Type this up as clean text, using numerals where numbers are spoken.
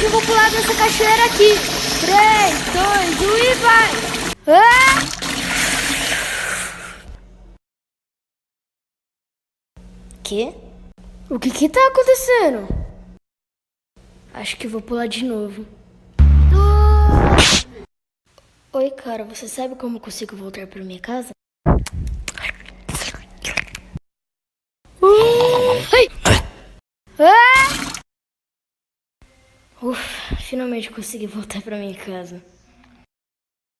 que eu vou pular dessa cachoeira aqui. 3, 2, 1 e vai! Ah! Quê? O que tá acontecendo? Acho que vou pular de novo. Oi, cara, você sabe como eu consigo voltar pra minha casa? Ai! Ah! Ufa, finalmente consegui voltar pra minha casa.